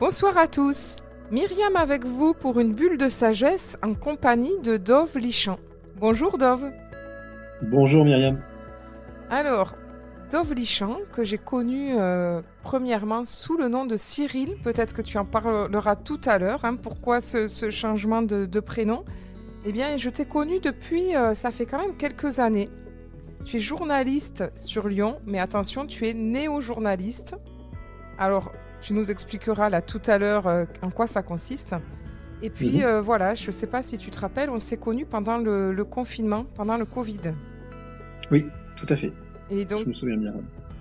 Bonsoir à tous. Myriam avec vous pour une bulle de sagesse en compagnie de Dove Lichamp. Bonjour Dove. Bonjour Myriam. Alors, Dove Lichamp, que j'ai connu premièrement sous le nom de Cyril, peut-être que tu en parleras tout à l'heure, pourquoi ce changement de prénom. Eh bien, je t'ai connu depuis, ça fait quand même quelques années. Tu es journaliste sur Lyon, mais attention, tu es néo-journaliste. Alors, tu nous expliqueras là tout à l'heure en quoi ça consiste. Et puis Mhm. voilà, je ne sais pas si tu te rappelles, on s'est connus pendant le confinement, pendant le Covid. Oui, tout à fait. Et Je donc, me souviens bien.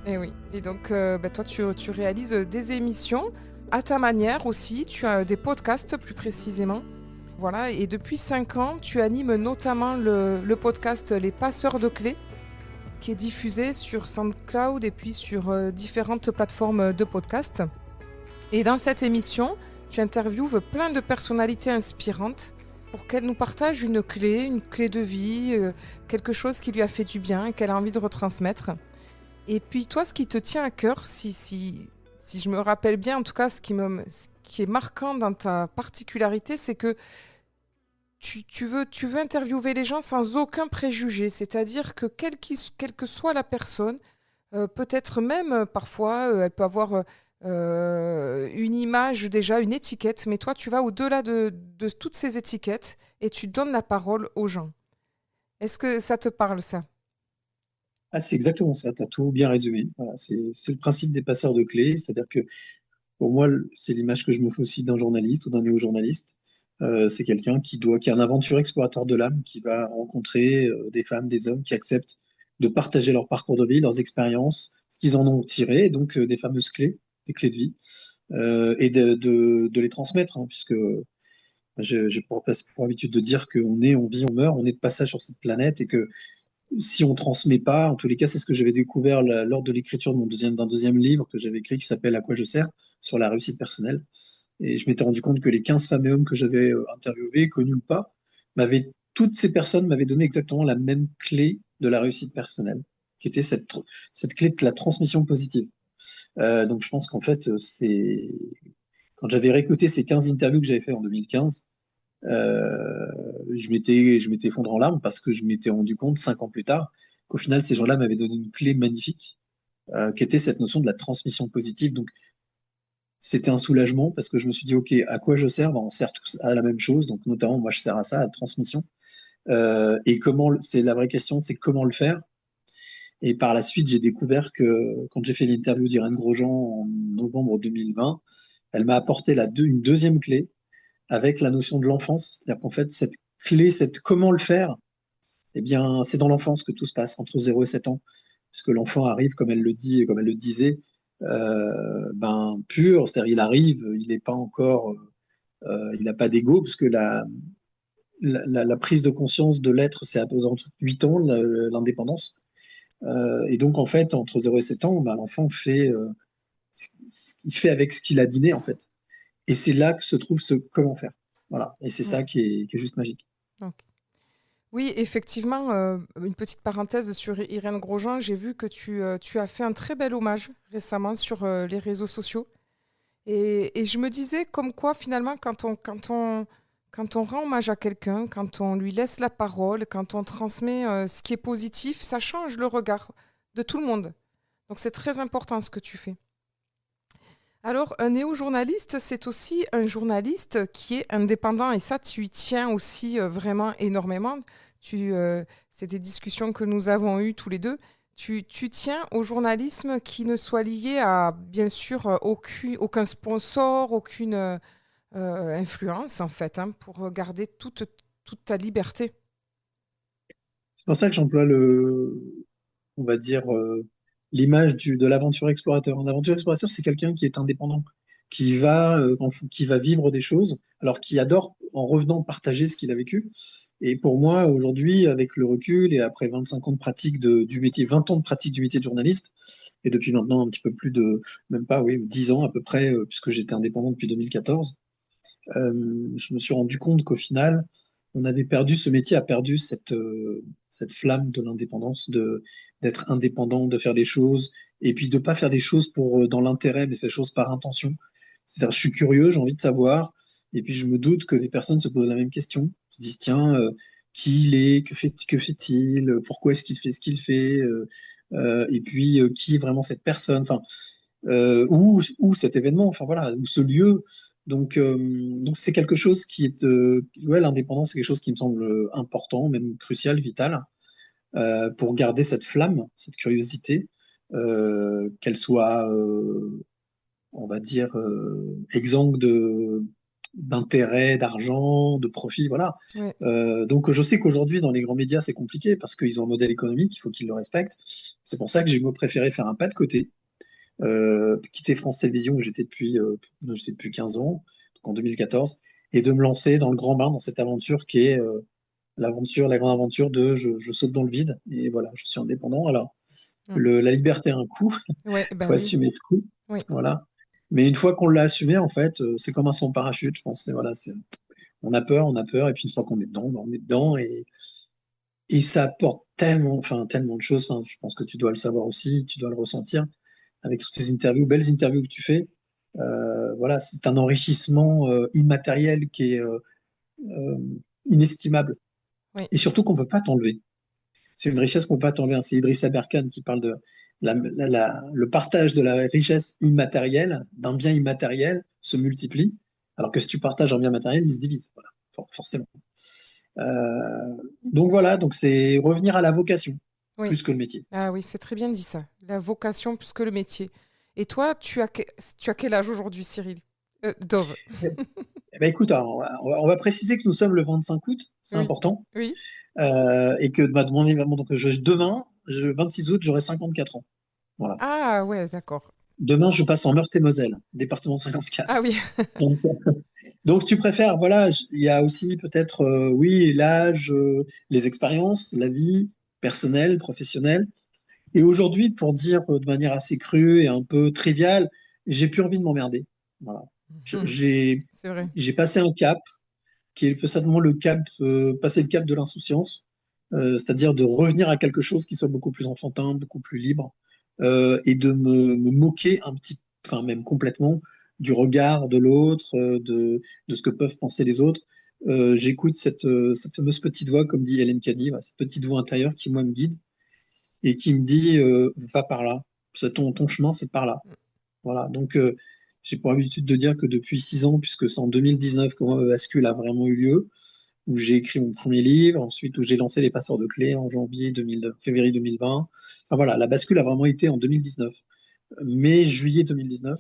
Ouais. oui. Et donc toi, tu réalises des émissions à ta manière aussi. Tu as des podcasts plus précisément. Voilà, et depuis 5 ans, tu animes notamment le podcast Les Passeurs de Clés, qui est diffusé sur SoundCloud et puis sur différentes plateformes de podcast. Et dans cette émission, tu interviewes plein de personnalités inspirantes pour qu'elles nous partagent une clé de vie, quelque chose qui lui a fait du bien et qu'elle a envie de retransmettre. Et puis toi, ce qui te tient à cœur, si je me rappelle bien, en tout cas, ce qui est marquant dans ta particularité, c'est que tu veux interviewer les gens sans aucun préjugé. C'est-à-dire que quelle que soit la personne, peut-être même parfois, elle peut avoir une image déjà, une étiquette, mais toi, tu vas au-delà de toutes ces étiquettes et tu donnes la parole aux gens. Est-ce que ça te parle, ça? Ah, c'est exactement ça, tu as tout bien résumé. Voilà, c'est le principe des passeurs de clés, c'est-à-dire que pour moi, c'est l'image que je me fais aussi d'un journaliste ou d'un néo-journaliste. C'est quelqu'un qui est un aventure explorateur de l'âme, qui va rencontrer des femmes, des hommes qui acceptent de partager leur parcours de vie, leurs expériences, ce qu'ils en ont tiré, donc des fameuses clés, des clés de vie, et de les transmettre, puisque j'ai pour habitude de dire qu'on est, on vit, on meurt, on est de passage sur cette planète et que si on transmet pas, en tous les cas, c'est ce que j'avais découvert lors de l'écriture d'un deuxième livre que j'avais écrit qui s'appelle À quoi je sers sur la réussite personnelle. Et je m'étais rendu compte que les 15 femmes et hommes que j'avais interviewés, connus ou pas, toutes ces personnes m'avaient donné exactement la même clé de la réussite personnelle, qui était cette clé de la transmission positive. Donc je pense qu'en fait, quand j'avais réécouté ces 15 interviews que j'avais fait en 2015, euh, je m'étais effondré en larmes parce que je m'étais rendu compte 5 ans plus tard qu'au final, ces gens-là m'avaient donné une clé magnifique, qui était cette notion de la transmission positive. Donc, c'était un soulagement parce que je me suis dit, OK, à quoi je sers? Ben, on sert tous à la même chose. Donc, notamment, moi, je sers à ça, à la transmission. Et c'est la vraie question, c'est comment le faire. Et par la suite, j'ai découvert que quand j'ai fait l'interview d'Irène Grosjean en novembre 2020, elle m'a apporté une deuxième clé avec la notion de l'enfance. C'est-à-dire qu'en fait, cette clé, cette comment le faire, eh bien, c'est dans l'enfance que tout se passe, entre 0 et 7 ans, puisque l'enfant arrive, comme elle le dit, comme elle le disait, pur, c'est-à-dire il arrive, il n'est pas encore, il n'a pas d'ego, parce que la prise de conscience de l'être, c'est à peu près 8 ans, l'indépendance. Et donc, en fait, entre 0 et 7 ans, ben, l'enfant fait, il fait avec ce qu'il a dîné, en fait. Et c'est là que se trouve ce comment faire. Voilà. Et c'est ça Ouais. qui est juste magique. Ok. Oui, effectivement, une petite parenthèse sur Irène Grosjean, j'ai vu que tu as fait un très bel hommage récemment sur les réseaux sociaux. Et je me disais comme quoi finalement quand on rend hommage à quelqu'un, quand on lui laisse la parole, quand on transmet ce qui est positif, ça change le regard de tout le monde. Donc c'est très important ce que tu fais. Alors un néo-journaliste, c'est aussi un journaliste qui est indépendant et ça tu y tiens aussi vraiment énormément. C'est des discussions que nous avons eues tous les deux. Tu tiens au journalisme qui ne soit lié à, bien sûr, aucun sponsor, aucune influence, en fait, pour garder toute ta liberté. C'est pour ça que j'emploie on va dire, l'image de l'aventure explorateur. Un aventure explorateur, c'est quelqu'un qui est indépendant, qui va vivre des choses, alors qui adore, en revenant, partager ce qu'il a vécu. Et pour moi, aujourd'hui, avec le recul et après 25 ans de pratique du métier, 20 ans de pratique du métier de journaliste, et depuis maintenant un petit peu plus de, même pas, oui, 10 ans à peu près, puisque j'étais indépendant depuis 2014, je me suis rendu compte qu'au final, ce métier a perdu cette flamme de l'indépendance, d'être indépendant, de faire des choses, et puis de pas faire des choses dans l'intérêt, mais faire des choses par intention. C'est-à-dire, je suis curieux, j'ai envie de savoir, et puis je me doute que des personnes se posent la même question, se disent, tiens, qui il est, que fait-il, pourquoi est-ce qu'il fait ce qu'il fait, et puis qui est vraiment cette personne, enfin, ou cet événement, enfin voilà, ou ce lieu. Donc c'est quelque chose qui est, ouais, l'indépendance, c'est quelque chose qui me semble important, même crucial, vital, pour garder cette flamme, cette curiosité, qu'elle soit, on va dire, exempte d'intérêt, d'argent, de profit, voilà. Ouais. Donc je sais qu'aujourd'hui, dans les grands médias, c'est compliqué parce qu'ils ont un modèle économique, il faut qu'ils le respectent. C'est pour ça que j'ai préféré faire un pas de côté, quitter France Télévisions où j'étais depuis 15 ans, donc en 2014, et de me lancer dans le grand bain, dans cette aventure qui est l'aventure, la grande aventure de je saute dans le vide, et voilà, je suis indépendant. Alors, Mm. la liberté a un coût, Ouais, il bah faut oui. assumer ce coût, Oui. voilà. Mais une fois qu'on l'a assumé, en fait, c'est comme un sans parachute, je pense. Voilà, on a peur, et puis une fois qu'on est dedans, ben, on est dedans, et ça apporte tellement, enfin, tellement de choses. Enfin, je pense que tu dois le savoir aussi, tu dois le ressentir avec toutes ces interviews, belles interviews que tu fais. Voilà, c'est un enrichissement immatériel qui est euh, inestimable, Oui. et surtout qu'on ne peut pas t'enlever. C'est une richesse qu'on ne peut pas t'enlever. C'est Idriss Aberkan qui parle de le partage de la richesse immatérielle, d'un bien immatériel, se multiplie, alors que si tu partages un bien matériel, il se divise. Voilà, forcément. Donc voilà, donc c'est revenir à la vocation, Oui. plus que le métier. Ah oui, c'est très bien dit ça. La vocation plus que le métier. Et toi, tu as quel âge aujourd'hui, Cyril? Dove. Eh ben, écoute, alors, on va préciser que nous sommes le 25 août, c'est Oui. important, Oui. et que donc, demain, 26 août, j'aurai 54 ans. Voilà. Ah ouais, d'accord. Demain, je passe en Meurthe-et-Moselle, département de Ah 54. oui. Donc, tu préfères, voilà, il y a aussi peut-être, oui, l'âge, les expériences, la vie personnelle, professionnelle. Et aujourd'hui, pour dire de manière assez crue et un peu triviale, j'ai plus envie de m'emmerder. Voilà. Je- Mhm. J'ai C'est vrai. j'ai passé un cap qui est certainement le cap, passer le cap de l'insouciance, c'est-à-dire de revenir à quelque chose qui soit beaucoup plus enfantin, beaucoup plus libre, et de me moquer un petit, enfin même complètement, du regard de l'autre, de ce que peuvent penser les autres. J'écoute cette fameuse petite voix, comme dit Hélène Caddy, voilà, cette petite voix intérieure qui, moi, me guide et qui me dit va par là. Ton chemin, c'est par là. Voilà. Donc, j'ai pour habitude de dire que depuis 6 ans, puisque c'est en 2019 que ma bascule a vraiment eu lieu, où j'ai écrit mon premier livre, ensuite où j'ai lancé Les Passeurs de Clés en février 2020. Enfin voilà, la bascule a vraiment été en 2019, mai, juillet 2019.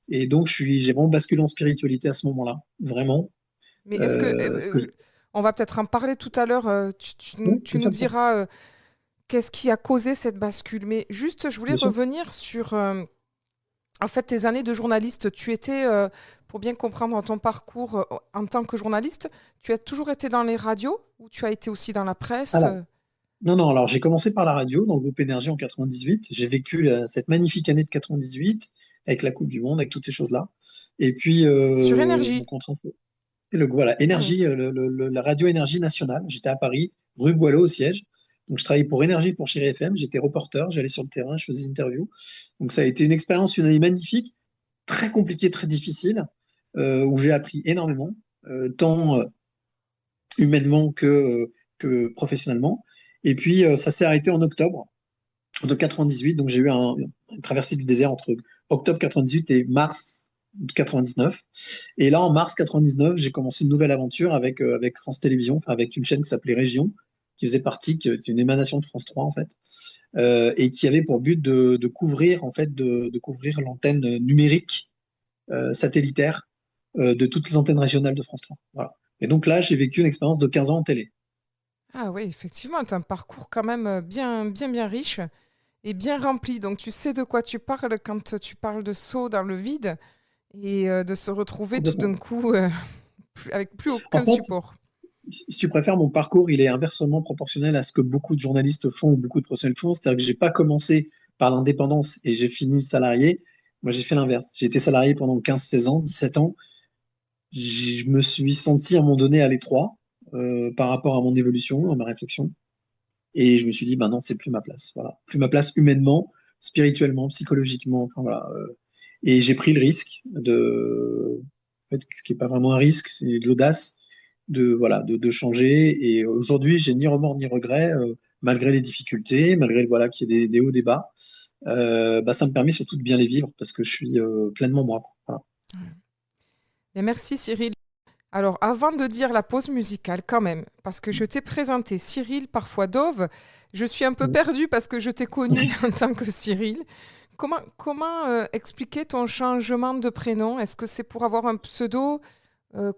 Et donc, j'ai vraiment basculé en spiritualité à ce moment-là, vraiment. Mais est-ce que Euh, que je- on va peut-être en parler tout à l'heure. Oui, Tu bien nous sûr, diras qu'est-ce qui a causé cette bascule. Mais juste, je voulais bien sûr. revenir sur en fait tes années de journaliste. Tu étais, pour bien comprendre ton parcours en tant que journaliste, tu as toujours été dans les radios ou tu as été aussi dans la presse Alors, non, non, alors j'ai commencé par la radio dans le groupe Énergie en 98. J'ai vécu cette magnifique année de 98 avec la Coupe du Monde, avec toutes ces choses-là. Et puis, sur Énergie. mon contrat, voilà, Ah oui. Énergie, la radio Énergie nationale. J'étais à Paris, rue Boileau au siège. Donc, je travaillais pour Énergie pour Chéri FM. J'étais reporter, j'allais sur le terrain, je faisais des interviews. Donc, ça a été une expérience, une année magnifique, très compliquée, très difficile, où j'ai appris énormément, tant humainement que professionnellement. Et puis, ça s'est arrêté en octobre de 98. Donc, j'ai eu une traversée du désert entre octobre 98 et mars 99. Et là, en mars 99, j'ai commencé une nouvelle aventure avec France Télévisions, enfin, avec une chaîne qui s'appelait Région, qui faisait partie, qui est une émanation de France 3, en fait, et qui avait pour but de couvrir, en fait, de couvrir l'antenne numérique satellitaire de toutes les antennes régionales de France 3. Voilà. Et donc là, j'ai vécu une expérience de 15 ans en télé. Ah oui, effectivement, tu as un parcours quand même bien riche et bien rempli. Donc tu sais de quoi tu parles quand tu parles de saut dans le vide et de se retrouver tout d'un Complètement. coup avec plus En aucun fait, support. si tu préfères, mon parcours, il est inversement proportionnel à ce que beaucoup de journalistes font ou beaucoup de professionnels font. C'est-à-dire que j'ai pas commencé par l'indépendance et j'ai fini salarié. Moi, j'ai fait l'inverse. J'ai été salarié pendant 15, 16 ans, 17 ans. Je me suis senti à un moment donné à l'étroit par rapport à mon évolution, à ma réflexion. Et je me suis dit, ben non, c'est plus ma place. Voilà. Plus ma place humainement, spirituellement, psychologiquement. Enfin, voilà. Et j'ai pris le risque en fait, qui n'est pas vraiment un risque, c'est de l'audace voilà, de changer. Et aujourd'hui, j'ai ni remords ni regrets, malgré les difficultés, malgré voilà, qu'il y ait des hauts, des bas. Bah, ça me permet surtout de bien les vivre parce que je suis pleinement moi, quoi. Voilà. Et merci Cyril. Alors, avant de dire la pause musicale, quand même, parce que je t'ai présenté Cyril, parfois Dove, je suis un peu perdue parce que je t'ai connu en tant que Cyril. Comment expliquer ton changement de prénom? Est-ce que c'est pour avoir un pseudo?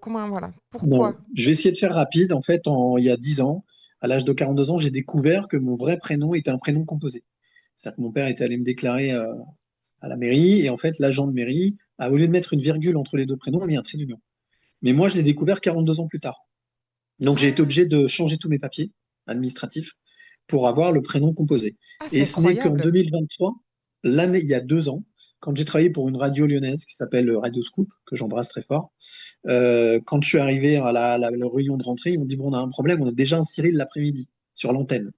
Comment, voilà. Pourquoi? Non, je vais essayer de faire rapide. En fait, il y a 10 ans, à l'âge de 42 ans, j'ai découvert que mon vrai prénom était un prénom composé. C'est-à-dire que mon père était allé me déclarer à la mairie, et en fait, l'agent de mairie, au lieu de mettre une virgule entre les deux prénoms, a mis un trait d'union. Mais moi, je l'ai découvert 42 ans plus tard. Donc, j'ai été Ah, obligé de changer tous mes papiers administratifs pour avoir le prénom composé. ah, c'est Et ce n'est qu'en incroyable. 2023, l'année, il y a 2 ans, quand j'ai travaillé pour une radio lyonnaise qui s'appelle Radio Scoop, que j'embrasse très fort, quand je suis arrivé à la réunion de rentrée, ils m'ont dit, bon, on a un problème, on a déjà un Cyril l'après-midi sur l'antenne.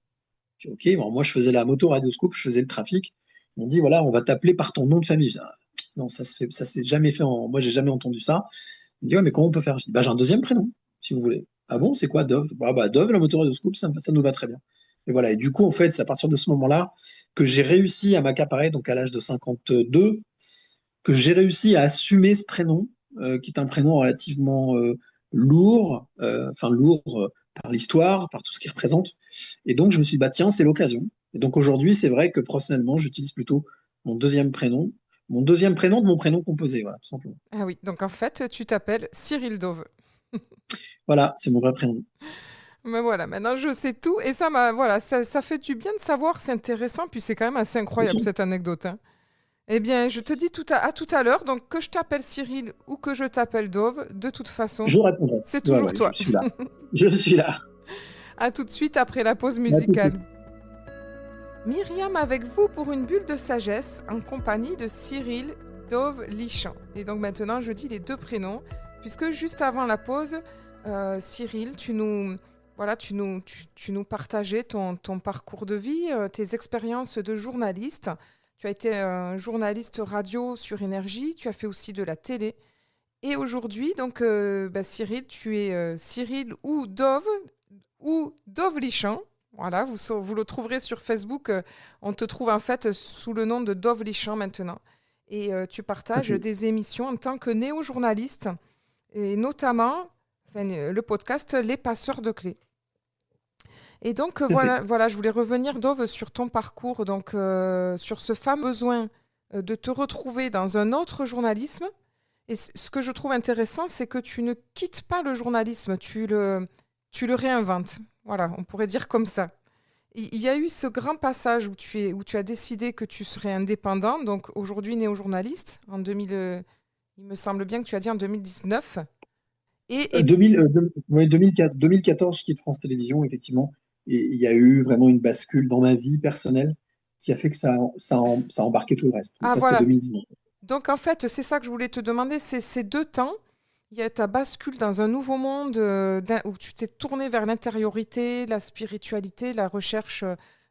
J'ai dit, ok, bon, moi je faisais la moto Radio Scoop, je faisais le trafic. Ils m'ont dit, voilà, on va t'appeler par ton nom de famille. J'ai dit, ah, non, ça s'est jamais fait. Moi, j'ai jamais entendu ça. Ils m'ont dit, ouais, mais comment on peut faire? Je dis, bah, j'ai un deuxième prénom, si vous voulez. Ah bon, c'est quoi Dove? Dove, la moto Radio Scoop, ça nous va très bien. Et voilà. Et du coup, en fait, c'est à partir de ce moment-là que j'ai réussi à m'accaparer, donc à l'âge de 52, que j'ai réussi à assumer ce prénom, qui est un prénom relativement lourd, enfin lourd par l'histoire, par tout ce qu'il représente. Et donc, je me suis dit, bah tiens, c'est l'occasion. Et donc aujourd'hui, c'est vrai que professionnellement, j'utilise plutôt mon deuxième prénom de mon prénom composé, voilà, tout simplement. Ah oui, donc en fait, tu t'appelles Cyril Dove. Voilà, c'est mon vrai prénom. Mais voilà, maintenant je sais tout et voilà, ça fait du bien de savoir, c'est intéressant, puis c'est quand même assez Bien incroyable sûr. cette anecdote, hein. Eh bien, je te dis à tout à l'heure, donc que je t'appelle Cyril ou que je t'appelle Dove, de toute façon, Je répondrai. c'est Ouais, toujours ouais, je toi. suis là. Je suis là. À tout de suite après la pause À tout de suite. musicale. Myriam avec vous pour une bulle de sagesse en compagnie de Cyril Dove Lichamp. Et donc maintenant, je dis les deux prénoms, puisque juste avant la pause, Cyril, tu nous partageais ton parcours de vie, tes expériences de journaliste. Tu as été un journaliste radio sur Énergie, tu as fait aussi de la télé. Et aujourd'hui, donc, Cyril, tu es Cyril ou Dove Lichamp. Voilà, vous le trouverez sur Facebook. On te trouve en fait sous le nom de Dove Lichamp maintenant. Et tu partages Ok. des émissions en tant que néo-journaliste, et notamment le podcast Les Passeurs de clés. Et donc Tout à fait. voilà, je voulais revenir, Dove, sur ton parcours, donc sur ce fameux besoin de te retrouver dans un autre journalisme. Et ce que je trouve intéressant, c'est que tu ne quittes pas le journalisme, tu le réinventes. Voilà, on pourrait dire comme ça. Il y a eu ce grand passage où tu as décidé que tu serais indépendant, donc aujourd'hui néo-journaliste, en 2000, il me semble bien que tu as dit en 2019. Et 2014, je quitte France Télévisions, effectivement. Et il y a eu vraiment une bascule dans ma vie personnelle qui a fait que ça a embarqué tout le reste. Mais ah ça, c'était voilà, 2019. donc en fait, c'est ça que je voulais te demander, c'est ces deux temps. Il y a ta bascule dans un nouveau monde où tu t'es tourné vers l'intériorité, la spiritualité, la recherche,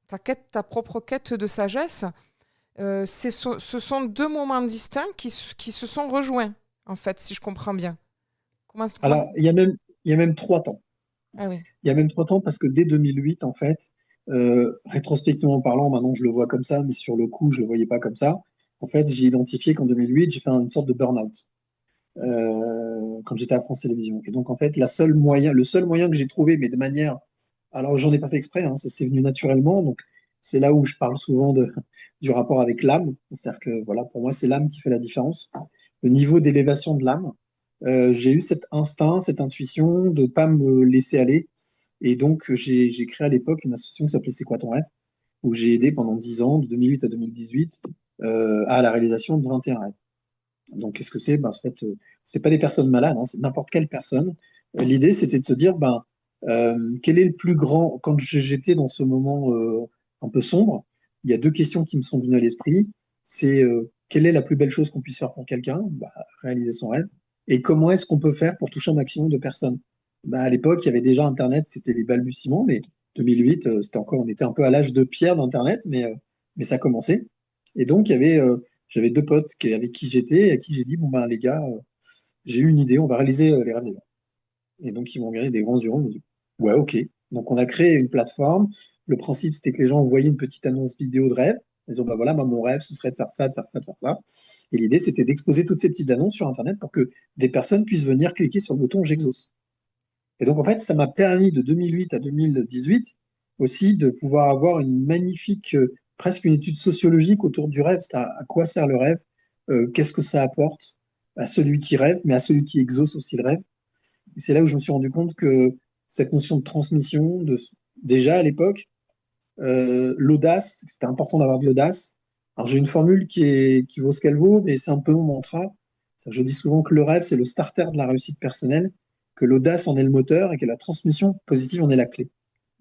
ta propre quête de sagesse. Ce sont deux moments distincts qui se sont rejoints, en fait, si je comprends bien. Comment... Alors, il y a même 3 temps. Ah oui. Il y a même 3 temps parce que dès 2008, en fait, rétrospectivement parlant, maintenant je le vois comme ça, mais sur le coup, je ne le voyais pas comme ça. En fait, j'ai identifié qu'en 2008, j'ai fait une sorte de burn-out quand j'étais à France Télévisions. Et donc, en fait, le seul moyen que j'ai trouvé, mais de manière. Alors, j'en ai pas fait exprès, hein, ça s'est venu naturellement. Donc, c'est là où je parle souvent du rapport avec l'âme. C'est-à-dire que, voilà, pour moi, c'est l'âme qui fait la différence. Le niveau d'élévation de l'âme. J'ai eu cet instinct, cette intuition de ne pas me laisser aller. Et donc, j'ai créé à l'époque une association qui s'appelait C'est quoi ton rêve? Où j'ai aidé pendant 10 ans, de 2008 à 2018, à la réalisation de 21 rêves. Donc, qu'est-ce que c'est? Ben, en fait, c'est pas des personnes malades, hein, c'est n'importe quelle personne. L'idée, c'était de se dire, ben, quel est le plus grand. Quand j'étais dans ce moment un peu sombre, il y a deux questions qui me sont venues à l'esprit. C'est quelle est la plus belle chose qu'on puisse faire pour quelqu'un? Bah, réaliser son rêve. Et comment est-ce qu'on peut faire pour toucher un maximum de personnes? Bah, à l'époque, il y avait déjà Internet, c'était les balbutiements, mais 2008, on était un peu à l'âge de pierre d'Internet, mais ça commençait. Et donc, il y avait J'avais deux potes avec qui j'étais, et à qui j'ai dit, bon ben les gars, j'ai eu une idée, on va réaliser les rêves des gens. Et donc ils m'ont regardé des grands yeux, ils m'ont dit, ouais, ok. Donc on a créé une plateforme. Le principe, c'était que les gens envoyaient une petite annonce vidéo de rêve. Ils disaient, bah voilà, moi, mon rêve, ce serait de faire ça, de faire ça, de faire ça. Et l'idée, c'était d'exposer toutes ces petites annonces sur Internet pour que des personnes puissent venir cliquer sur le bouton j'exauce. Et donc, en fait, ça m'a permis de 2008 à 2018 aussi de pouvoir avoir une magnifique, presque une étude sociologique autour du rêve. C'est à quoi sert le rêve, qu'est-ce que ça apporte à celui qui rêve, mais à celui qui exauce aussi le rêve. Et c'est là où je me suis rendu compte que cette notion de transmission, déjà à l'époque, l'audace, c'était important d'avoir de l'audace. Alors j'ai une formule qui vaut ce qu'elle vaut, mais c'est un peu mon mantra. Je dis souvent que le rêve, c'est le starter de la réussite personnelle, que l'audace en est le moteur et que la transmission positive en est la clé.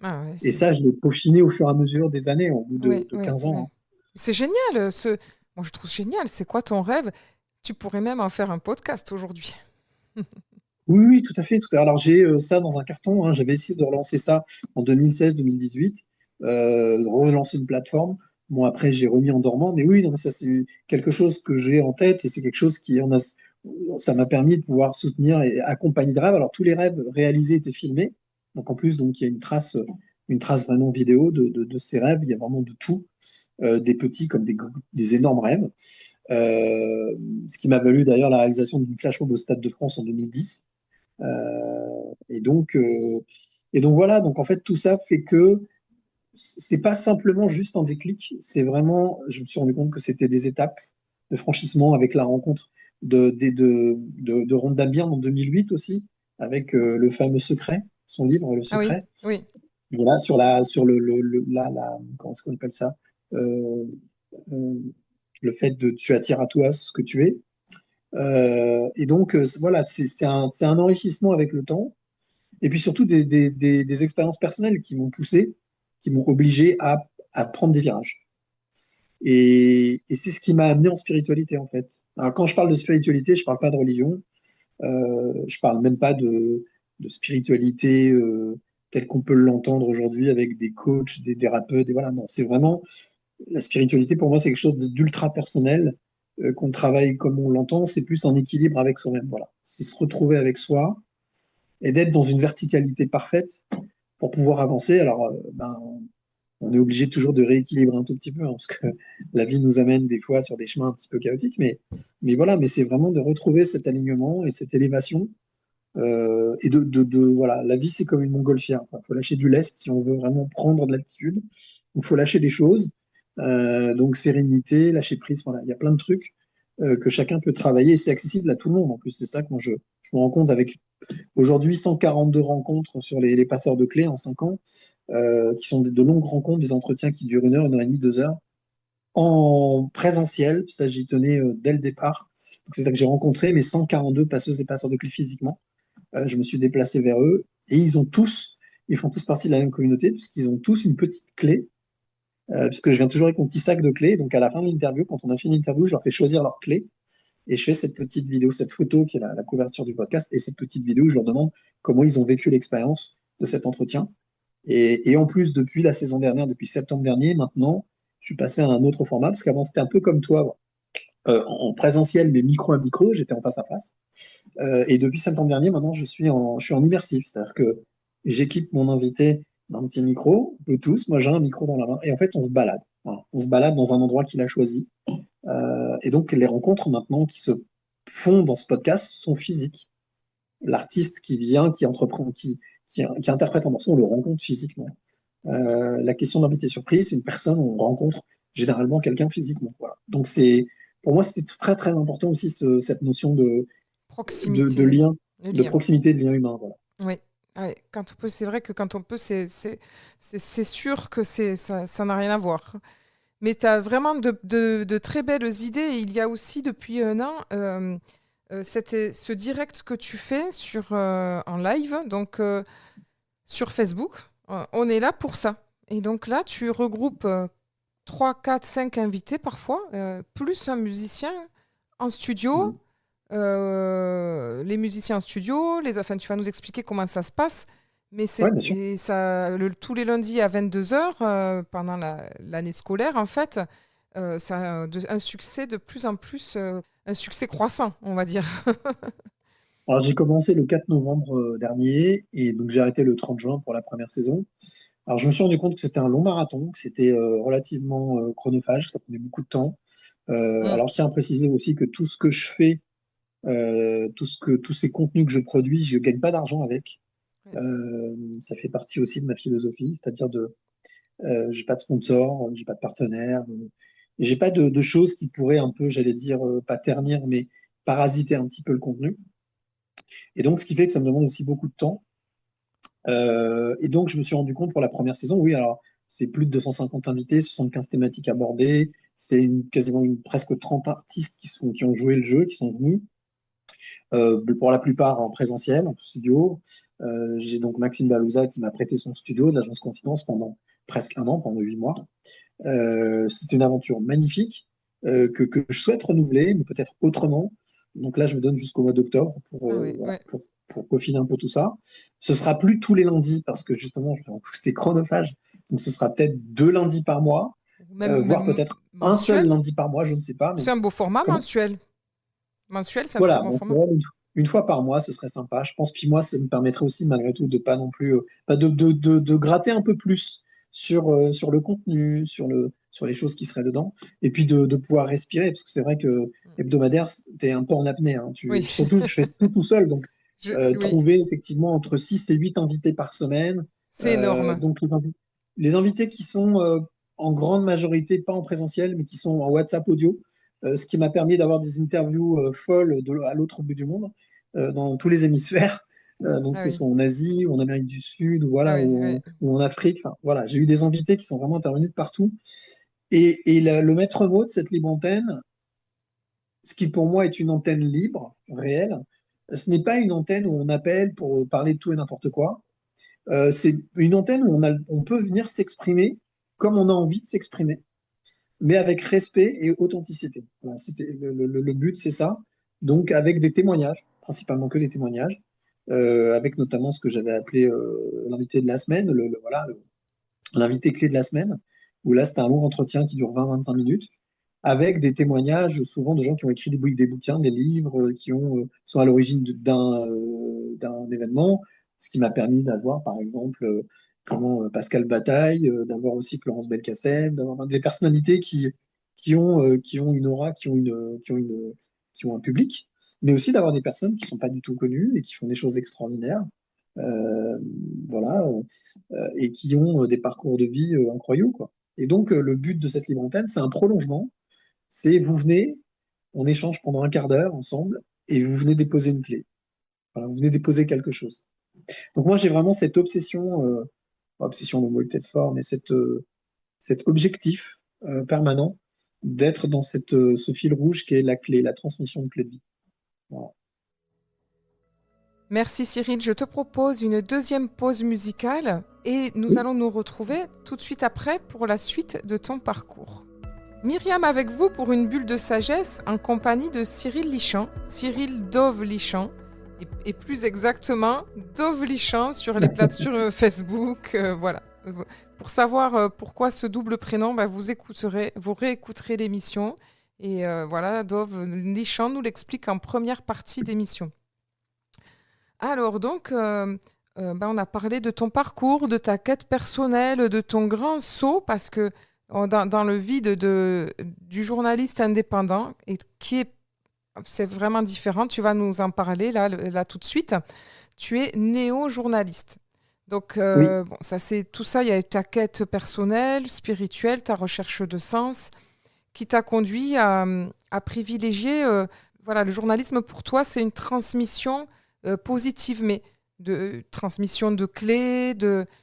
Ah ouais, Et ça, je l'ai peaufiné au fur et à mesure des années, au bout ouais, de ouais, 15 ouais. ans. C'est génial. Moi, je trouve génial. C'est quoi ton rêve? Tu pourrais même en faire un podcast aujourd'hui. Oui, oui, tout à fait. Alors j'ai ça dans un carton, hein. J'avais essayé de relancer ça en 2016-2018, de relancer une plateforme. Bon, après, j'ai remis en dormant. Mais oui, non, mais ça, c'est quelque chose que j'ai en tête et c'est quelque chose ça m'a permis de pouvoir soutenir et accompagner de rêves. Alors, tous les rêves réalisés étaient filmés. Donc, en plus, donc, il y a une trace vraiment vidéo de ces rêves. Il y a vraiment de tout, des petits comme des énormes rêves. Euh, Ce qui m'a valu d'ailleurs la réalisation d'une flash mob au Stade de France en 2010. Euh, et donc, euh, et donc voilà, donc en fait tout ça fait que c'est pas simplement juste un déclic, c'est vraiment, je me suis rendu compte que c'était des étapes de franchissement avec la rencontre de Rhonda Byrne en 2008 aussi, avec le fameux Secret, son livre Le Ah oui, Secret, oui. voilà, sur comment est-ce qu'on appelle ça? Euh, euh, le fait de tu attires à toi ce que tu es. Et donc, voilà, c'est un enrichissement avec le temps. Et puis surtout des expériences personnelles qui m'ont poussé, qui m'ont obligé à prendre des virages. Et c'est ce qui m'a amené en spiritualité, en fait. Alors, quand je parle de spiritualité, je parle pas de religion, je parle même pas de spiritualité telle qu'on peut l'entendre aujourd'hui avec des coachs, des thérapeutes, et voilà. Non, c'est vraiment la spiritualité pour moi, c'est quelque chose d'ultra personnel, qu'on travaille comme on l'entend, c'est plus un équilibre avec soi-même. Voilà. C'est se retrouver avec soi et d'être dans une verticalité parfaite pour pouvoir avancer. Alors, on est obligé toujours de rééquilibrer un tout petit peu, hein, parce que la vie nous amène des fois sur des chemins un petit peu chaotiques, mais voilà, mais c'est vraiment de retrouver cet alignement et cette élévation. Et voilà, la vie, c'est comme une montgolfière. Il faut lâcher du lest si on veut vraiment prendre de l'altitude. Il faut lâcher des choses. Donc, sérénité, lâcher prise. Voilà, il y a plein de trucs que chacun peut travailler et c'est accessible à tout le monde. En plus, c'est ça que moi, je me rends compte avec aujourd'hui 142 rencontres sur les passeurs de clés en 5 ans, qui sont de longues rencontres, des entretiens qui durent 1 heure et demie, 2 heures, en présentiel. Ça, j'y tenais dès le départ. Donc, c'est ça que j'ai rencontré mes 142 passeuses et passeurs de clés physiquement. Je me suis déplacé vers eux et ils font tous partie de la même communauté puisqu'ils ont tous une petite clé. Puisque je viens toujours avec mon petit sac de clés. Donc, à la fin de l'interview, quand on a fini l'interview, je leur fais choisir leur clé. Et je fais cette petite vidéo, cette photo qui est la couverture du podcast, et cette petite vidéo où je leur demande comment ils ont vécu l'expérience de cet entretien. Et en plus, depuis la saison dernière, depuis septembre dernier, maintenant, je suis passé à un autre format, parce qu'avant, c'était un peu comme toi, en présentiel, mais micro à micro, j'étais en face à face. Et depuis septembre dernier, maintenant, je suis en immersif, c'est-à-dire que j'équipe mon invité d'un petit micro, Bluetooth, moi j'ai un micro dans la main, et en fait, on se balade. Voilà. On se balade dans un endroit qu'il a choisi. Et donc, les rencontres maintenant qui se font dans ce podcast sont physiques. L'artiste qui vient, qui entreprend, qui interprète un morceau, on le rencontre physiquement. La question d'invité surprise, une personne, on rencontre généralement quelqu'un physiquement. Voilà. Donc, pour moi, c'est très, très important aussi cette notion de Proximité, lien, le de lien. proximité, de lien humain. Voilà. Oui. Ouais, quand on peut, c'est vrai que quand on peut, c'est sûr que ça n'a rien à voir. Mais tu as vraiment de très belles idées. Et il y a aussi depuis un an ce direct que tu fais en live, donc sur Facebook. On est là pour ça. Et donc là, tu regroupes 3, 4, 5 invités parfois, plus un musicien en studio. Mhm. Les musiciens en studio, enfin, tu vas nous expliquer comment ça se passe. Mais Ouais, bien sûr. tous les lundis à 22 h pendant l'année scolaire, en fait. ça a un succès de plus en plus, un succès croissant, on va dire. Alors, j'ai commencé le 4 novembre dernier et donc j'ai arrêté le 30 juin pour la première saison. Alors, je me suis rendu compte que c'était un long marathon, que c'était relativement chronophage, que ça prenait beaucoup de temps. Mm. Alors, je tiens à préciser aussi que tout ce que je fais, tous ces contenus que je produis, je ne gagne pas d'argent avec. Ouais. Ça fait partie aussi de ma philosophie, c'est-à-dire j'ai pas de sponsor, j'ai pas de partenaire, et j'ai pas de choses qui pourraient un peu, j'allais dire, pas ternir, mais parasiter un petit peu le contenu. Et donc, ce qui fait que ça me demande aussi beaucoup de temps. Et donc, je me suis rendu compte pour la première saison, oui, alors c'est plus de 250 invités, 75 thématiques abordées, c'est quasiment presque 30 artistes qui ont joué le jeu, qui sont venus, pour la plupart en présentiel, en studio. J'ai donc Maxime Balouza qui m'a prêté son studio de l'agence Continence pendant presque un an, pendant 8 mois. C'est une aventure magnifique que je souhaite renouveler, mais peut-être autrement. Donc là, je me donne jusqu'au mois d'octobre Ah voilà, ouais. pour peaufiner un peu tout ça. Ce sera plus tous les lundis parce que justement, c'était chronophage. Donc ce sera peut-être 2 lundis par mois, Ou même, voire même peut-être un seul mensuel. lundi par mois, je ne sais pas. Mais C'est un beau format comment? mensuel. Mensuel, c'est un très Voilà, bon donc format. ouais, une fois par mois, ce serait sympa. Je pense, puis moi, ça me permettrait aussi, malgré tout, de pas non plus, de gratter un peu plus sur le contenu, sur les choses qui seraient dedans, et puis de pouvoir respirer, parce que c'est vrai que hebdomadaire, t'es un peu en apnée, hein. Oui, Surtout, je fais tout seul, donc oui, trouver effectivement entre 6 et 8 invités par semaine. c'est énorme. Donc les invités qui sont en grande majorité pas en présentiel, mais qui sont en WhatsApp audio, ce qui m'a permis d'avoir des interviews folles à l'autre bout du monde, dans tous les hémisphères, donc que Ah ce oui, soit en Asie, ou en Amérique du Sud, ou, ah voilà, oui, oui. ou en Afrique. Enfin, voilà, j'ai eu des invités qui sont vraiment intervenus de partout. Et le maître mot de cette libre antenne, ce qui pour moi est une antenne libre, réelle, ce n'est pas une antenne où on appelle pour parler de tout et n'importe quoi. C'est une antenne où on peut venir s'exprimer comme on a envie de s'exprimer, mais avec respect et authenticité. Voilà, le but, c'est ça. Donc, avec des témoignages, principalement que des témoignages, avec notamment ce que j'avais appelé l'invité de la semaine, voilà, l'invité clé de la semaine, où là, c'était un long entretien qui dure 20-25 minutes, avec des témoignages souvent de gens qui ont écrit des bouquins, des livres, sont à l'origine d'un événement, ce qui m'a permis d'avoir, par exemple, Pascal Bataille, d'avoir aussi Florence Belkacem, d'avoir des personnalités qui ont une aura, qui ont un public, mais aussi d'avoir des personnes qui ne sont pas du tout connues et qui font des choses extraordinaires. Euh, voilà, et qui ont des parcours de vie incroyables, quoi. Et donc, le but de cette libre antenne, c'est un prolongement. C'est vous venez, on échange pendant un quart d'heure ensemble, et vous venez déposer une clé. Voilà, vous venez déposer quelque chose. Donc moi, j'ai vraiment cette obsession, obsession, le mot est peut-être fort, mais cet objectif permanent d'être dans ce fil rouge qui est la clé, la transmission de clé de vie. Voilà. Merci Cyril. Je te propose une deuxième pause musicale et nous Oui, allons nous retrouver tout de suite après pour la suite de ton parcours. Myriam avec vous pour une bulle de sagesse en compagnie de Cyril Lichamp, Cyril Dove Lichamp, et plus exactement Dove Lichamp sur les plateformes Facebook. Voilà. Pour savoir pourquoi ce double prénom, bah, vous réécouterez l'émission. Et voilà, Dove Lichamp nous l'explique en première partie d'émission. Alors donc, bah, on a parlé de ton parcours, de ta quête personnelle, de ton grand saut, parce que dans le vide du journaliste indépendant, c'est vraiment différent, tu vas nous en parler là tout de suite, tu es néo-journaliste. Donc, oui. bon, tout ça, il y a ta quête personnelle, spirituelle, ta recherche de sens, qui t'a conduit à privilégier, voilà, le journalisme pour toi, c'est une transmission positive, mais de transmission de clés,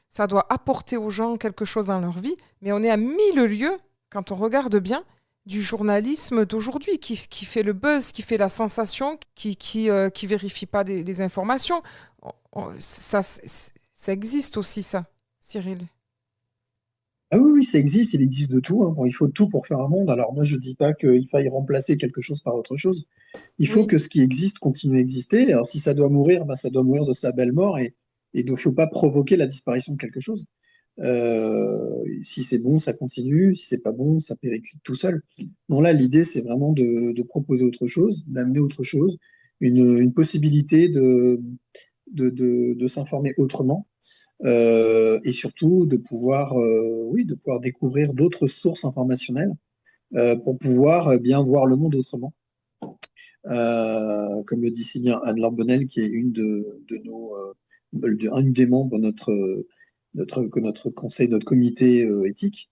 ça doit apporter aux gens quelque chose dans leur vie, mais on est à mille lieues, quand on regarde bien, du journalisme d'aujourd'hui, qui fait le buzz, qui fait la sensation, qui vérifie pas les informations. Ça existe aussi, ça, Cyril. Ah oui, oui, ça existe, il existe de tout, hein. Bon, il faut tout pour faire un monde. Alors moi, je dis pas qu'il faille remplacer quelque chose par autre chose. Il faut Oui, que ce qui existe continue à exister. Alors si ça doit mourir, bah, ça doit mourir de sa belle mort et il ne faut pas provoquer la disparition de quelque chose. Si c'est bon, ça continue. Si c'est pas bon, ça périclite tout seul. Donc là, l'idée, c'est vraiment de proposer autre chose, d'amener autre chose, une possibilité de s'informer autrement, et surtout de pouvoir, oui, de pouvoir découvrir d'autres sources informationnelles, pour pouvoir bien voir le monde autrement. Comme le dit si bien Anne-Laure Bonnel, qui est de nos, une des membres de notre conseil, notre comité éthique,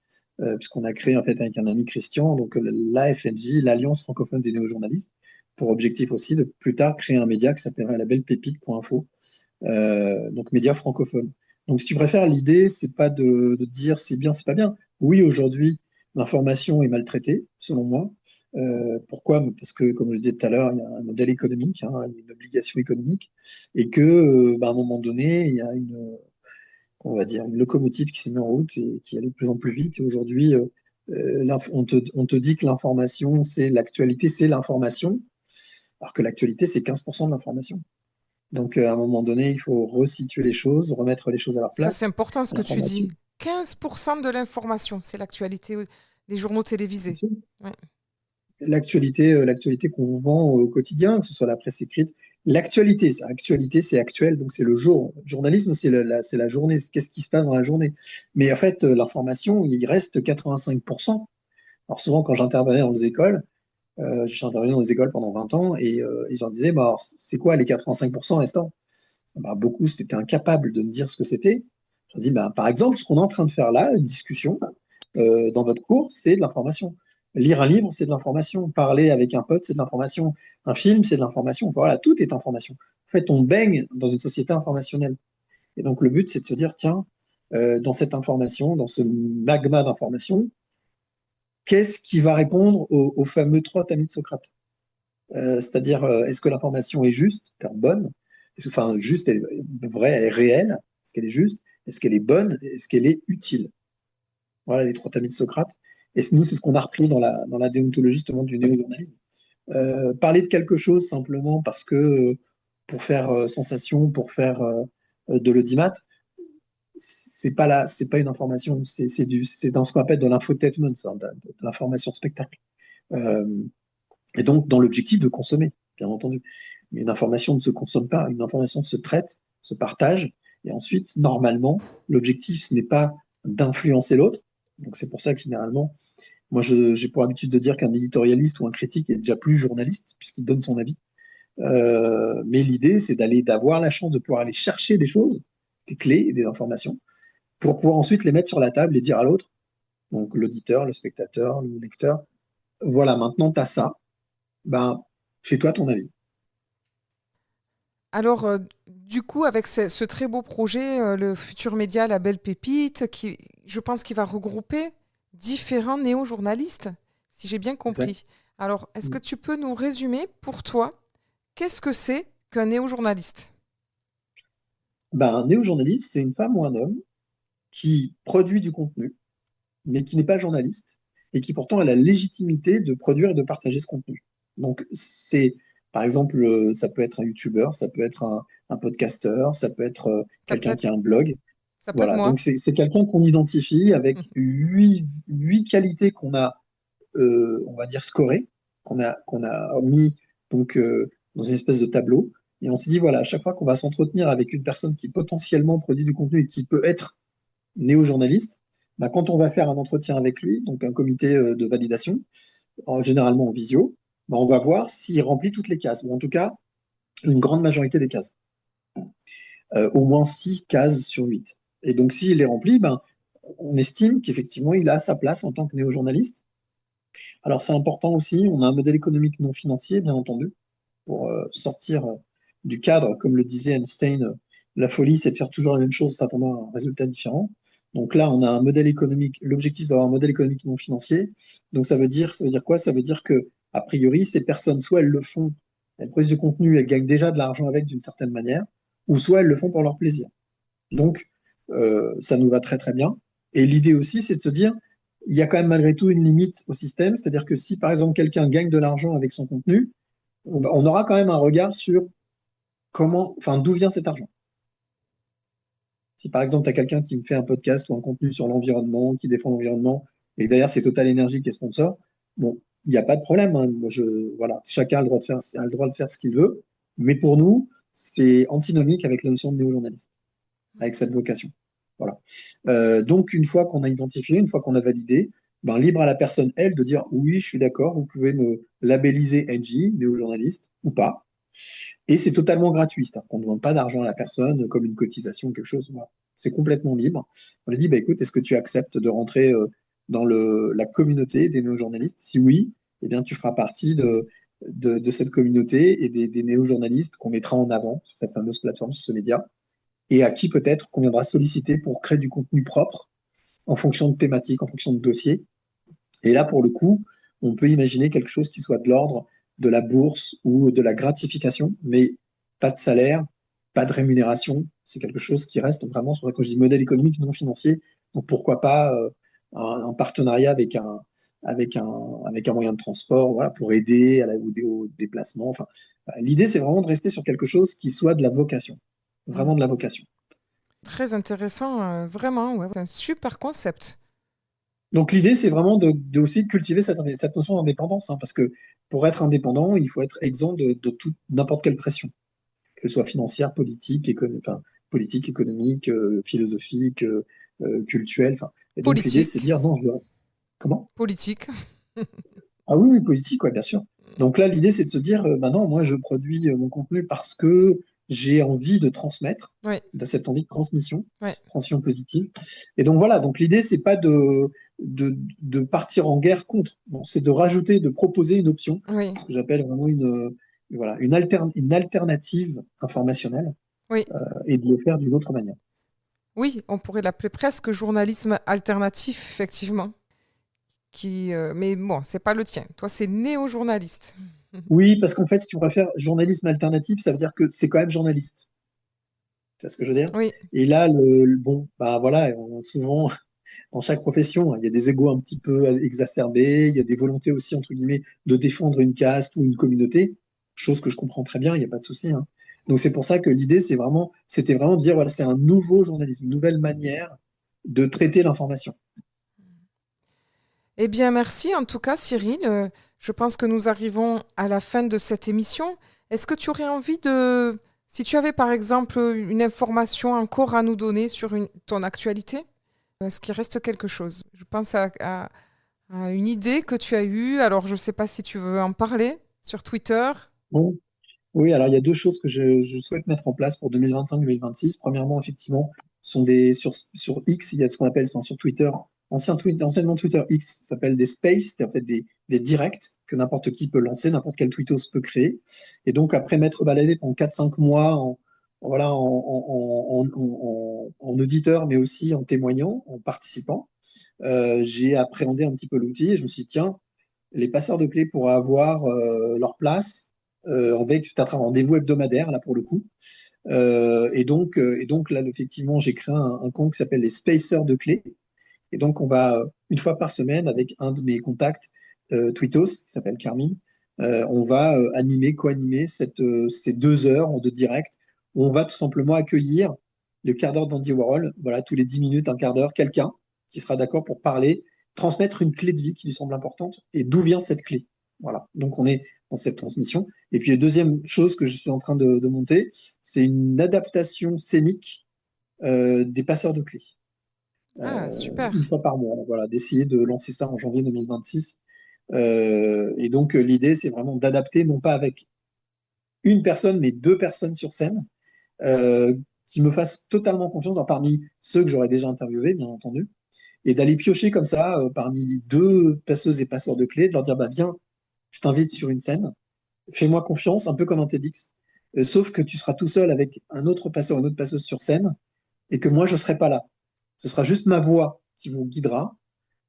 puisqu'on a créé en fait avec un ami Christian, donc l'AFNJ, l'Alliance francophone des néo-journalistes, pour objectif aussi de plus tard créer un média qui s'appellerait labelpépite.info, donc média francophone. Donc si tu préfères, l'idée, c'est pas de dire c'est bien, c'est pas bien. Oui, aujourd'hui, l'information est maltraitée, selon moi. Pourquoi? Parce que, comme je le disais tout à l'heure, il y a un modèle économique, hein, une obligation économique, et que, à un moment donné, il y a on va dire, une locomotive qui s'est mise en route et qui allait de plus en plus vite. Et aujourd'hui, on te dit que l'information, c'est l'actualité, c'est l'information, alors que l'actualité, c'est 15% de l'information. Donc, à un moment donné, il faut resituer les choses, remettre les choses à leur Ça, c'est place. important ce que tu L'information, dis. 15% de l'information, c'est l'actualité des journaux télévisés. Ouais. l'actualité qu'on vous vend au quotidien, que ce soit la presse écrite, l'actualité, c'est actuel, donc c'est le jour. Le journalisme, c'est la journée, c'est qu'est-ce qui se passe dans la journée. Mais en fait, l'information, il reste 85%. Alors souvent, quand j'intervenais dans les écoles, j'ai intervenu dans les écoles pendant 20 ans, et j'en disais, bah, alors, c'est quoi les 85% restants? Bah, beaucoup étaient incapables de me dire ce que c'était. Je dis, bah, par exemple, ce qu'on est en train de faire là, une discussion dans votre cours, c'est de l'information. Lire un livre, c'est de l'information. Parler avec un pote, c'est de l'information. Un film, c'est de l'information. Voilà, tout est information. En fait, on baigne dans une société informationnelle. Et donc, le but, c'est de se dire, tiens, dans cette information, dans ce magma d'information, qu'est-ce qui va répondre aux fameux trois tamis de Socrate? C'est-à-dire, est-ce que l'information est juste, c'est-à-dire bonne? Enfin, juste, elle est vraie, elle est réelle? Est-ce qu'elle est juste? Est-ce qu'elle est bonne? Est-ce qu'elle est utile? Voilà les trois tamis de Socrate. Et nous, c'est ce qu'on a repris dans la déontologie justement du néo-journalisme. Parler de quelque chose simplement parce que pour faire sensation, pour faire de l'audimat, c'est pas une information, c'est dans ce qu'on appelle de l'infotainment, ça, de l'information spectacle. Euh, et donc dans l'objectif de consommer, bien entendu. Mais une information ne se consomme pas, une information se traite, se partage, et ensuite, normalement, l'objectif, ce n'est pas d'influencer l'autre. Donc c'est pour ça que généralement, moi, j'ai pour habitude de dire qu'un éditorialiste ou un critique est déjà plus journaliste, puisqu'il donne son avis. Mais l'idée, c'est d'avoir la chance de pouvoir aller chercher des choses, des clés et des informations, pour pouvoir ensuite les mettre sur la table et dire à l'autre, donc l'auditeur, le spectateur, le lecteur, voilà, maintenant tu as ça, ben, fais-toi ton avis. Alors, du coup, avec ce très beau projet, le futur média Label Pépite, je pense qu'il va regrouper différents néo-journalistes, si j'ai bien Exact. compris. Alors, est-ce que tu peux nous résumer, pour toi, qu'est-ce que c'est qu'un néo-journaliste? Ben, un néo-journaliste, c'est une femme ou un homme qui produit du contenu, mais qui n'est pas journaliste, et qui pourtant a la légitimité de produire et de partager ce contenu. Donc, par exemple, ça peut être un youtubeur, ça peut être un podcasteur, ça peut être Ça peut quelqu'un être, qui a un blog. ça peut être Voilà, moi. donc c'est quelqu'un qu'on identifie avec huit qualités qu'on a, on va dire, scorées, qu'on a mis donc, dans une espèce de tableau. Et on s'est dit, voilà, à chaque fois qu'on va s'entretenir avec une personne qui potentiellement produit du contenu et qui peut être néo-journaliste, bah, quand on va faire un entretien avec lui, donc un comité de validation, généralement en visio, bah, on va voir s'il remplit toutes les cases, ou en tout cas une grande majorité des cases. Au moins 6 cases sur 8. Et donc s'il les remplit, ben, on estime qu'effectivement il a sa place en tant que néo-journaliste. Alors c'est important aussi, on a un modèle économique non financier, bien entendu, pour sortir du cadre, comme le disait Einstein, la folie, c'est de faire toujours la même chose, s'attendant à un résultat différent. Donc là, on a un modèle économique, l'objectif, c'est d'avoir un modèle économique non financier. Donc ça veut dire quoi? Ça veut dire que, a priori, ces personnes, soit elles le font, elles produisent du contenu, elles gagnent déjà de l'argent avec d'une certaine manière, ou soit elles le font pour leur plaisir. Donc, ça nous va très très bien. Et l'idée aussi, c'est de se dire, il y a quand même malgré tout une limite au système, c'est-à-dire que si par exemple quelqu'un gagne de l'argent avec son contenu, on aura quand même un regard sur comment, enfin, d'où vient cet argent. Si par exemple, tu as quelqu'un qui me fait un podcast ou un contenu sur l'environnement, qui défend l'environnement, et derrière c'est Total Energy qui est sponsor, bon, il n'y a pas de problème, hein. Moi, voilà, chacun a le droit de faire ce qu'il veut, mais pour nous, c'est antinomique avec la notion de néo-journaliste, avec cette vocation. Voilà. Donc, une fois qu'on a identifié, une fois qu'on a validé, ben, libre à la personne, elle, de dire oui, je suis d'accord, vous pouvez me labelliser NJ, néo-journaliste, ou pas. Et c'est totalement gratuit, c'est-à-dire qu'on ne demande pas d'argent à la personne comme une cotisation ou quelque chose. Voilà. C'est complètement libre. On lui dit, bah, écoute, est-ce que tu acceptes de rentrer dans la communauté des néo-journalistes? Si oui, eh bien, tu feras partie de cette communauté et des néo-journalistes qu'on mettra en avant sur cette fameuse plateforme, sur ce média, et à qui peut-être qu'on viendra solliciter pour créer du contenu propre en fonction de thématiques, en fonction de dossiers. Et là, pour le coup, on peut imaginer quelque chose qui soit de l'ordre de la bourse ou de la gratification, mais pas de salaire, pas de rémunération. C'est quelque chose qui reste vraiment, c'est pour ça que je dis modèle économique non financier. Donc pourquoi pas un partenariat avec un moyen de transport, voilà, pour aider au déplacement. Enfin, l'idée, c'est vraiment de rester sur quelque chose qui soit de la vocation, vraiment Mhm. de la vocation. Très intéressant, vraiment, ouais. C'est un super concept. Donc l'idée, c'est vraiment aussi de cultiver cette notion d'indépendance, hein, parce que pour être indépendant, il faut être exempt de n'importe quelle pression, qu'elle soit financière, politique, enfin, politique, économique, philosophique, culturelle. Enfin, et donc l'idée, c'est de Politique. dire non, comment? Politique. Ah oui, oui, politique, ouais, bien sûr. Donc là, l'idée, c'est de se dire, bah non, moi, je produis mon contenu parce que j'ai envie de transmettre, Oui, de cette envie de oui, transmission positive. Et donc voilà, donc l'idée, c'est pas de partir en guerre contre, non, c'est de rajouter, de proposer une option, oui, ce que j'appelle vraiment voilà, une alternative informationnelle, oui. et de le faire d'une autre manière. Oui, on pourrait l'appeler presque journalisme alternatif, effectivement. Mais bon, c'est pas le tien. Toi, c'est néo-journaliste. Oui, parce qu'en fait, si tu préfères journalisme alternatif, ça veut dire que c'est quand même journaliste. Tu vois ce que je veux dire? Oui, Et là, bon, bah voilà, souvent, dans chaque profession, hein, il y a des égos un petit peu exacerbés, il y a des volontés aussi, entre guillemets, de défendre une caste ou une communauté, chose que je comprends très bien, il n'y a pas de souci, hein. Donc c'est pour ça que l'idée, c'était vraiment de dire, voilà, c'est un nouveau journalisme, une nouvelle manière de traiter l'information. eh bien, merci en tout cas, Cyril. Je pense que nous arrivons à la fin de cette émission. Est-ce que tu aurais envie de... Si tu avais par exemple une information encore à nous donner sur ton actualité, est-ce qu'il reste quelque chose? Je pense à une idée que tu as eue. Alors, je ne sais pas si tu veux en parler sur Twitter. Bon, oui, alors il y a deux choses que je souhaite mettre en place pour 2025-2026. Premièrement, effectivement, sur X, il y a ce qu'on appelle, enfin sur Twitter, anciennement Twitter X, ça s'appelle des spaces, c'est en fait des directs que n'importe qui peut lancer, n'importe quel tweetos peut créer. Et donc après m'être baladé pendant 4-5 mois voilà, en auditeur, mais aussi en témoignant, en participant, j'ai appréhendé un petit peu l'outil et je me suis dit, tiens, les passeurs de clés pourraient avoir leur place avec peut-être un rendez-vous hebdomadaire, là pour le coup. Et donc là, effectivement, j'ai créé un compte qui s'appelle les Spacers de clés. Et donc, on va, une fois par semaine, avec un de mes contacts, Twittos, qui s'appelle Carmine, on va co-animer ces 2 heures de direct où on va tout simplement accueillir le quart d'heure d'Andy Warhol, voilà, tous les 10 minutes, un quart d'heure, quelqu'un qui sera d'accord pour parler, transmettre une clé de vie qui lui semble importante et d'où vient cette clé. Voilà, donc on est dans cette transmission. Et puis, la deuxième chose que je suis en train de monter, c'est une adaptation scénique des passeurs de clés Ah, une super. fois par mois. Voilà, d'essayer de lancer ça en janvier 2026. Et donc, l'idée, c'est vraiment d'adapter, non pas avec une personne, mais 2 personnes sur scène, qui me fassent totalement confiance parmi ceux que j'aurais déjà interviewés, bien entendu, et d'aller piocher comme ça parmi 2 passeuses et passeurs de clés, de leur dire, bah, viens, je t'invite sur une scène, fais-moi confiance, un peu comme un TEDx, sauf que tu seras tout seul avec un autre passeur, une autre passeuse sur scène, et que moi, je ne serai pas là. Ce sera juste ma voix qui vous guidera.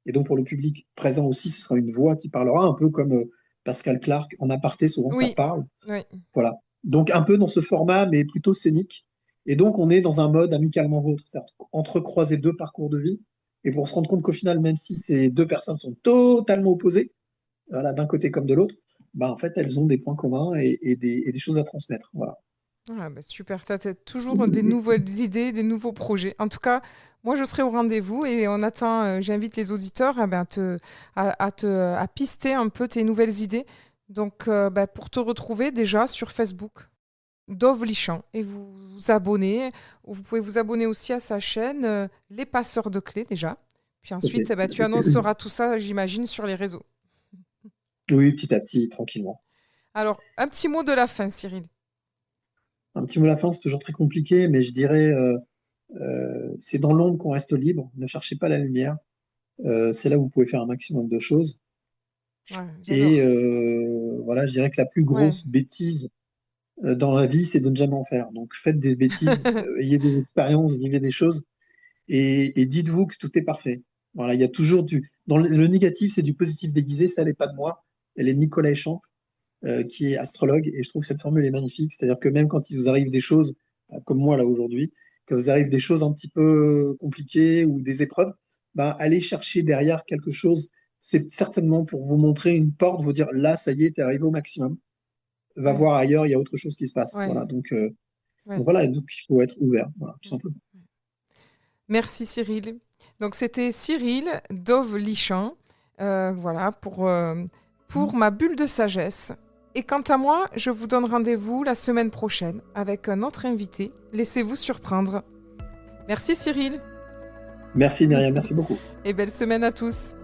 Et donc, pour le public présent aussi, ce sera une voix qui parlera, un peu comme Pascal Clark en aparté, souvent ça Oui, parle. oui. Voilà. Donc, un peu dans ce format, mais plutôt scénique. Et donc, on est dans un mode amicalement vôtre, c'est-à-dire entrecroiser 2 parcours de vie. Et pour se rendre compte qu'au final, même si ces 2 personnes sont totalement opposées, voilà, d'un côté comme de l'autre, bah, en fait, elles ont des points communs et des choses à transmettre. Voilà. Ah, bah, super, tu as toujours des nouvelles idées, des nouveaux projets. En tout cas, moi, je serai au rendez-vous et on attend, j'invite les auditeurs à pister un peu tes nouvelles idées. Donc, bah, pour te retrouver déjà sur Facebook, Dove Lichamp, et vous abonner. Vous pouvez vous abonner aussi à sa chaîne, Les Passeurs de Clés déjà. Puis Tout à ensuite, fait. eh ben, tu annonceras tout ça, j'imagine, sur les réseaux. Oui, petit à petit, tranquillement. Alors, un petit mot de la fin, Cyril. Un petit mot à la fin, c'est toujours très compliqué, mais je dirais, c'est dans l'ombre qu'on reste libre. Ne cherchez pas la lumière. C'est là où vous pouvez faire un maximum de choses. Ouais, Et j'adore. voilà, je dirais que la plus Ouais. grosse bêtise dans la vie, c'est de ne jamais en faire. Donc faites des bêtises, ayez des expériences, vivez des choses, et dites-vous que tout est parfait. Voilà, il y a toujours Dans le négatif, c'est du positif déguisé. Ça, elle n'est pas de moi. Elle est de Nicolas Échamp, qui est astrologue, et je trouve que cette formule est magnifique. C'est-à-dire que même quand il vous arrive des choses, comme moi là aujourd'hui, quand vous arrive des choses un petit peu compliquées ou des épreuves, ben, allez chercher derrière quelque chose. C'est certainement pour vous montrer une porte, vous dire là, ça y est, t'es arrivé au maximum. Va Ouais, voir ailleurs, il y a autre chose qui se passe. ouais, Voilà, ouais. donc voilà, donc il faut être ouvert, voilà, tout Ouais. simplement. Merci Cyril. Donc c'était Cyril Dove Lichamp, voilà, pour ma bulle de sagesse. Et quant à moi, je vous donne rendez-vous la semaine prochaine avec un autre invité. Laissez-vous surprendre. Merci Cyril Merci Myriam, merci beaucoup. et belle semaine à tous.